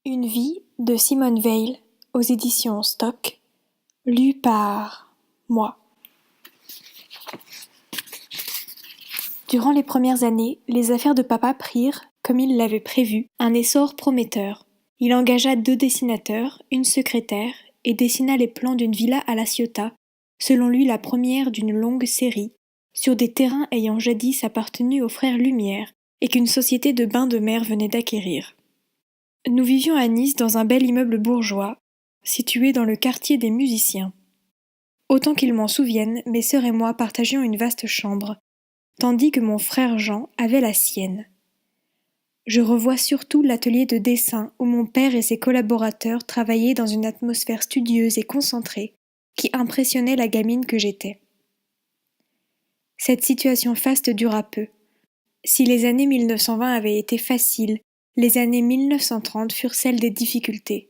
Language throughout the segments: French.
Une vie de Simone Weil aux éditions Stock, lue par moi. Durant les premières années, les affaires de papa prirent, comme il l'avait prévu, un essor prometteur. Il engagea 2 dessinateurs, une secrétaire, et dessina les plans d'une villa à La Ciotat, selon lui la première d'une longue série, sur des terrains ayant jadis appartenu aux frères Lumière, et qu'une société de bains de mer venait d'acquérir. Nous vivions à Nice dans un bel immeuble bourgeois, situé dans le quartier des musiciens. Autant qu'il m'en souvienne, mes sœurs et moi partagions une vaste chambre, tandis que mon frère Jean avait la sienne. Je revois surtout l'atelier de dessin où mon père et ses collaborateurs travaillaient dans une atmosphère studieuse et concentrée qui impressionnait la gamine que j'étais. Cette situation faste dura peu. Si les années 1920 avaient été faciles, les années 1930 furent celles des difficultés.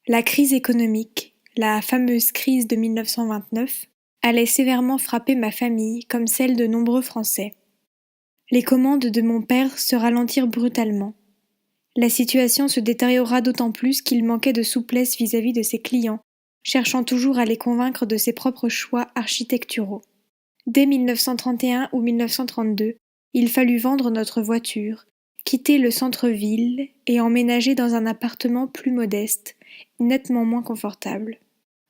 La crise économique, la fameuse crise de 1929, allait sévèrement frapper ma famille comme celle de nombreux Français. Les commandes de mon père se ralentirent brutalement. La situation se détériora d'autant plus qu'il manquait de souplesse vis-à-vis de ses clients, cherchant toujours à les convaincre de ses propres choix architecturaux. Dès 1931 ou 1932, il fallut vendre notre voiture, quitter le centre-ville et emménager dans un appartement plus modeste, nettement moins confortable.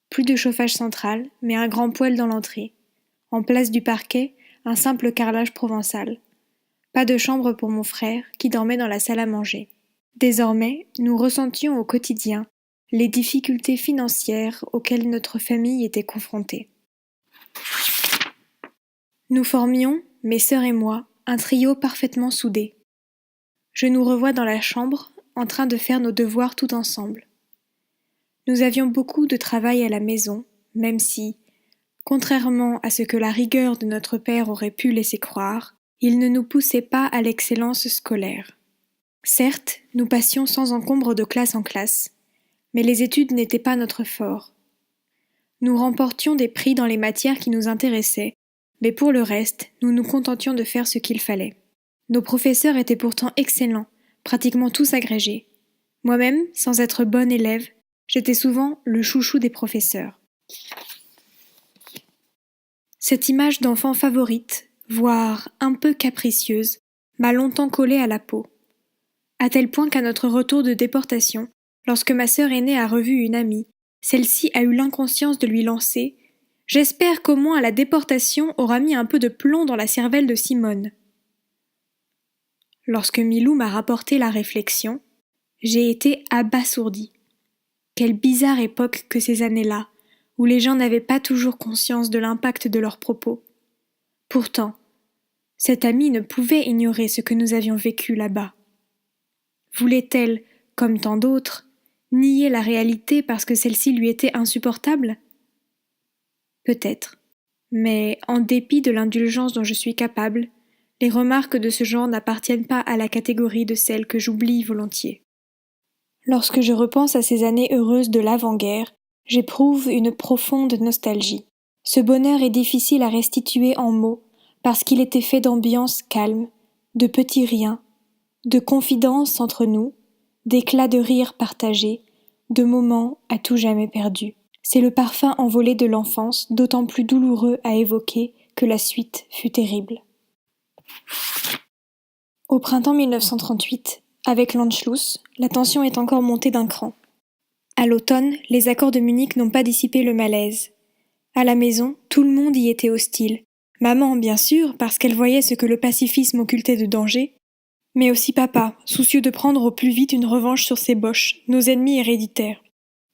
Plus de chauffage central, mais un grand poêle dans l'entrée. En place du parquet, un simple carrelage provençal. Pas de chambre pour mon frère, qui dormait dans la salle à manger. Désormais, nous ressentions au quotidien les difficultés financières auxquelles notre famille était confrontée. Nous formions, mes sœurs et moi, un trio parfaitement soudé. Je nous revois dans la chambre, en train de faire nos devoirs tout ensemble. Nous avions beaucoup de travail à la maison, même si, contrairement à ce que la rigueur de notre père aurait pu laisser croire, il ne nous poussait pas à l'excellence scolaire. Certes, nous passions sans encombre de classe en classe, mais les études n'étaient pas notre fort. Nous remportions des prix dans les matières qui nous intéressaient, mais pour le reste, nous nous contentions de faire ce qu'il fallait. Nos professeurs étaient pourtant excellents, pratiquement tous agrégés. Moi-même, sans être bonne élève, j'étais souvent le chouchou des professeurs. Cette image d'enfant favorite, voire un peu capricieuse, m'a longtemps collée à la peau. À tel point qu'à notre retour de déportation, lorsque ma sœur aînée a revu une amie, celle-ci a eu l'inconscience de lui lancer « J'espère qu'au moins la déportation aura mis un peu de plomb dans la cervelle de Simone. » Lorsque Milou m'a rapporté la réflexion, j'ai été abasourdie. Quelle bizarre époque que ces années-là, où les gens n'avaient pas toujours conscience de l'impact de leurs propos. Pourtant, cette amie ne pouvait ignorer ce que nous avions vécu là-bas. Voulait-elle, comme tant d'autres, nier la réalité parce que celle-ci lui était insupportable ? Peut-être. Mais, en dépit de l'indulgence dont je suis capable, les remarques de ce genre n'appartiennent pas à la catégorie de celles que j'oublie volontiers. Lorsque je repense à ces années heureuses de l'avant-guerre, j'éprouve une profonde nostalgie. Ce bonheur est difficile à restituer en mots parce qu'il était fait d'ambiance calme, de petits riens, de confidences entre nous, d'éclats de rire partagés, de moments à tout jamais perdus. C'est le parfum envolé de l'enfance, d'autant plus douloureux à évoquer que la suite fut terrible. Au printemps 1938, avec l'Anschluss, la tension est encore montée d'un cran. À l'automne, les accords de Munich n'ont pas dissipé le malaise. À la maison, tout le monde y était hostile. Maman, bien sûr, parce qu'elle voyait ce que le pacifisme occultait de danger, mais aussi papa, soucieux de prendre au plus vite une revanche sur ces boches, nos ennemis héréditaires.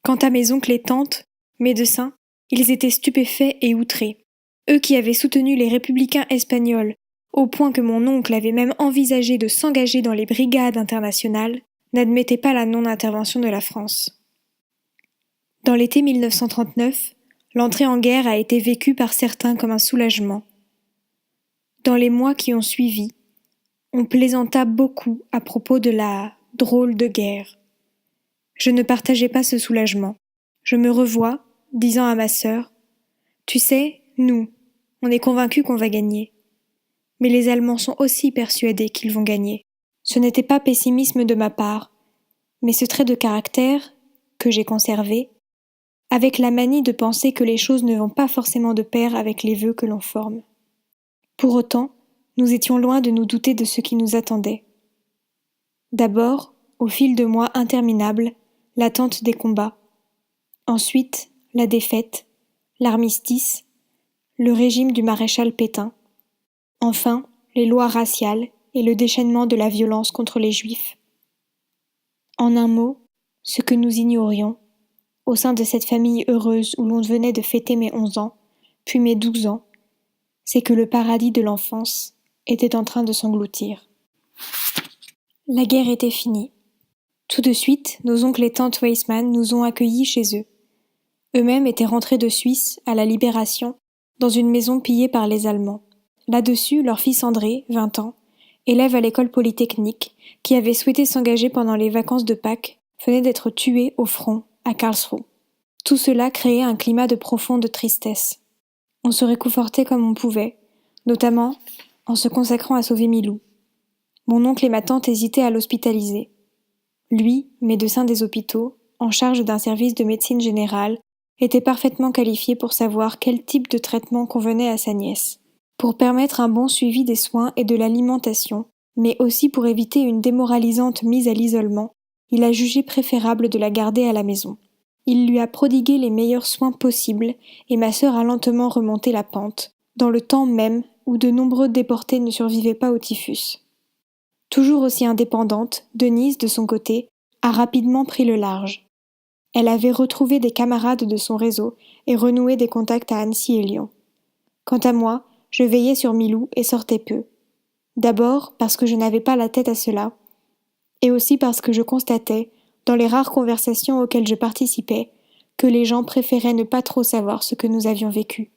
Quant à mes oncles et tantes, médecins, ils étaient stupéfaits et outrés. Eux qui avaient soutenu les républicains espagnols, au point que mon oncle avait même envisagé de s'engager dans les brigades internationales, n'admettaient pas la non-intervention de la France. Dans l'été 1939, l'entrée en guerre a été vécue par certains comme un soulagement. Dans les mois qui ont suivi, on plaisanta beaucoup à propos de la drôle de guerre. Je ne partageais pas ce soulagement. Je me revois, disant à ma sœur, « Tu sais, nous, on est convaincus qu'on va gagner. Mais les Allemands sont aussi persuadés qu'ils vont gagner. » Ce n'était pas pessimisme de ma part, Mais ce trait de caractère, que j'ai conservé, avec la manie de penser que les choses ne vont pas forcément de pair avec les vœux que l'on forme. Pour autant, nous étions loin de nous douter de ce qui nous attendait. D'abord, au fil de mois interminables, l'attente des combats. Ensuite, la défaite, l'armistice, le régime du maréchal Pétain. Enfin, les lois raciales et le déchaînement de la violence contre les Juifs. En un mot, ce que nous ignorions, au sein de cette famille heureuse où l'on venait de fêter mes 11 ans, puis mes 12 ans, c'est que le paradis de l'enfance était en train de s'engloutir. La guerre était finie. Tout de suite, nos oncles et tantes Weissmann nous ont accueillis chez eux. Eux-mêmes étaient rentrés de Suisse, à la Libération, dans une maison pillée par les Allemands. Là-dessus, leur fils André, 20 ans, élève à l'école polytechnique, qui avait souhaité s'engager pendant les vacances de Pâques, venait d'être tué au front, à Karlsruhe. Tout cela créait un climat de profonde tristesse. On se réconfortait comme on pouvait, notamment en se consacrant à sauver Milou. Mon oncle et ma tante hésitaient à l'hospitaliser. Lui, médecin des hôpitaux, en charge d'un service de médecine générale, était parfaitement qualifié pour savoir quel type de traitement convenait à sa nièce, pour permettre un bon suivi des soins et de l'alimentation, mais aussi pour éviter une démoralisante mise à l'isolement, il a jugé préférable de la garder à la maison. Il lui a prodigué les meilleurs soins possibles et ma sœur a lentement remonté la pente, dans le temps même où de nombreux déportés ne survivaient pas au typhus. Toujours aussi indépendante, Denise, de son côté, a rapidement pris le large. Elle avait retrouvé des camarades de son réseau et renoué des contacts à Annecy et Lyon. Quant à moi, je veillais sur Milou et sortais peu. D'abord parce que je n'avais pas la tête à cela, et aussi parce que je constatais, dans les rares conversations auxquelles je participais, que les gens préféraient ne pas trop savoir ce que nous avions vécu.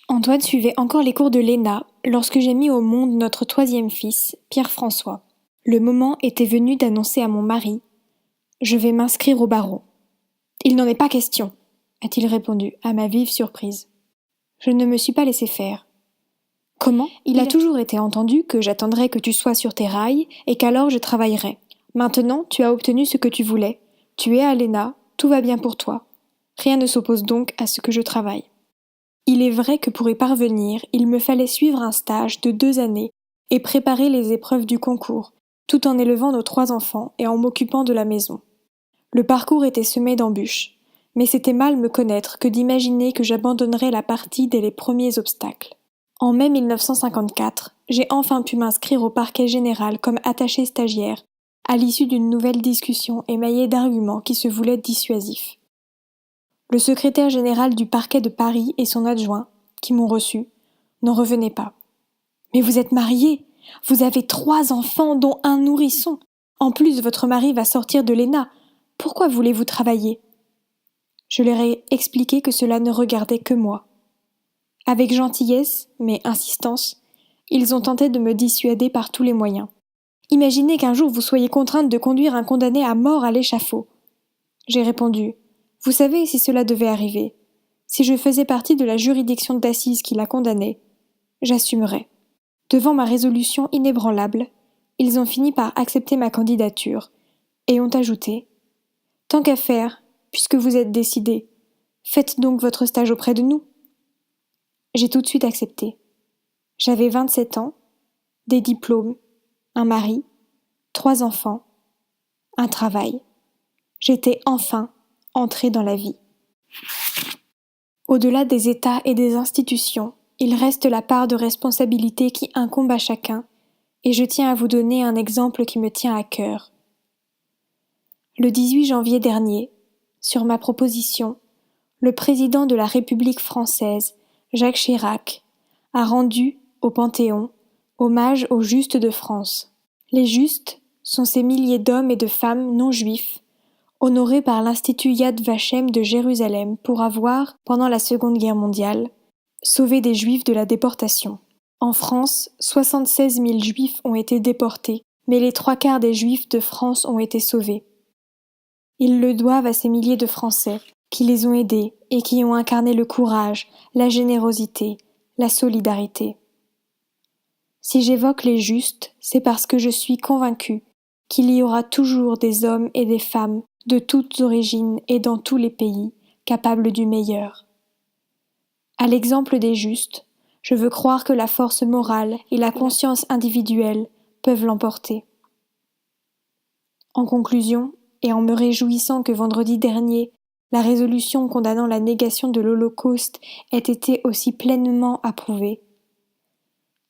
Antoine suivait encore les cours de l'ENA lorsque j'ai mis au monde notre 3e fils, Pierre-François. Le moment était venu d'annoncer à mon mari « Je vais m'inscrire au barreau ». « Il n'en est pas question », a-t-il répondu, à ma vive surprise. Je ne me suis pas laissé faire. « Comment ? Il a toujours été entendu que j'attendrais que tu sois sur tes rails et qu'alors je travaillerai. Maintenant, tu as obtenu ce que tu voulais. Tu es à l'ENA, tout va bien pour toi. Rien ne s'oppose donc à ce que je travaille. » Il est vrai que pour y parvenir, il me fallait suivre un stage de 2 années et préparer les épreuves du concours, tout en élevant nos 3 enfants et en m'occupant de la maison. Le parcours était semé d'embûches, mais c'était mal me connaître que d'imaginer que j'abandonnerais la partie dès les premiers obstacles. En mai 1954, j'ai enfin pu m'inscrire au parquet général comme attachée stagiaire, à l'issue d'une nouvelle discussion émaillée d'arguments qui se voulaient dissuasifs. Le secrétaire général du parquet de Paris et son adjoint, qui m'ont reçu, n'en revenaient pas. « Mais vous êtes marié, vous avez 3 enfants, dont un nourrisson. En plus, votre mari va sortir de l'ENA. Pourquoi voulez-vous travailler ?» Je leur ai expliqué que cela ne regardait que moi. Avec gentillesse, mais insistance, ils ont tenté de me dissuader par tous les moyens. « Imaginez qu'un jour vous soyez contrainte de conduire un condamné à mort à l'échafaud. » J'ai répondu « Vous savez, si cela devait arriver, si je faisais partie de la juridiction d'assises qui l'a condamné, j'assumerais. » Devant ma résolution inébranlable, ils ont fini par accepter ma candidature et ont ajouté « Tant qu'à faire, puisque vous êtes décidé, faites donc votre stage auprès de nous. » J'ai tout de suite accepté. J'avais 27 ans, des diplômes, un mari, 3 enfants, un travail. J'étais enfin entrée dans la vie. Au-delà des États et des institutions, il reste la part de responsabilité qui incombe à chacun, et je tiens à vous donner un exemple qui me tient à cœur. Le 18 janvier dernier, sur ma proposition, le président de la République française, Jacques Chirac, a rendu, au Panthéon, hommage aux Justes de France. Les Justes sont ces milliers d'hommes et de femmes non juifs honorés par l'Institut Yad Vashem de Jérusalem pour avoir, pendant la Seconde Guerre mondiale, sauvé des Juifs de la déportation. En France, 76 000 Juifs ont été déportés, mais les 3/4 des Juifs de France ont été sauvés. Ils le doivent à ces milliers de Français qui les ont aidés et qui ont incarné le courage, la générosité, la solidarité. Si j'évoque les justes, c'est parce que je suis convaincue qu'il y aura toujours des hommes et des femmes de toutes origines et dans tous les pays capables du meilleur. À l'exemple des justes, je veux croire que la force morale et la conscience individuelle peuvent l'emporter. En conclusion, et en me réjouissant que vendredi dernier, la résolution condamnant la négation de l'Holocauste ait été aussi pleinement approuvée,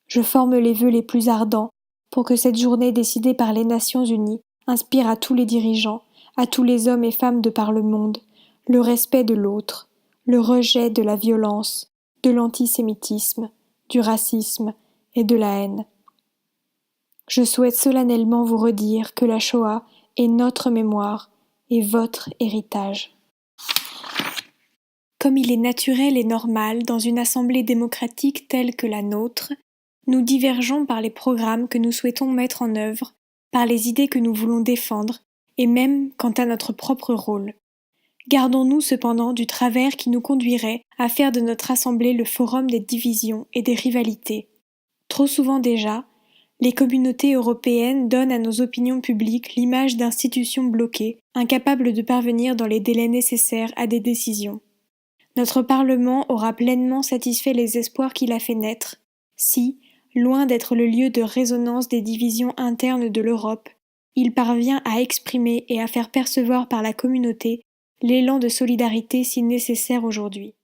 je forme les vœux les plus ardents pour que cette journée décidée par les Nations Unies inspire à tous les dirigeants, à tous les hommes et femmes de par le monde, le respect de l'autre, le rejet de la violence, de l'antisémitisme, du racisme et de la haine. Je souhaite solennellement vous redire que la Shoah est notre mémoire et votre héritage. Comme il est naturel et normal dans une assemblée démocratique telle que la nôtre, nous divergeons par les programmes que nous souhaitons mettre en œuvre, par les idées que nous voulons défendre, et même quant à notre propre rôle. Gardons-nous cependant du travers qui nous conduirait à faire de notre assemblée le forum des divisions et des rivalités. Trop souvent déjà, les communautés européennes donnent à nos opinions publiques l'image d'institutions bloquées, incapables de parvenir dans les délais nécessaires à des décisions. Notre Parlement aura pleinement satisfait les espoirs qu'il a fait naître, si, loin d'être le lieu de résonance des divisions internes de l'Europe, il parvient à exprimer et à faire percevoir par la communauté l'élan de solidarité si nécessaire aujourd'hui.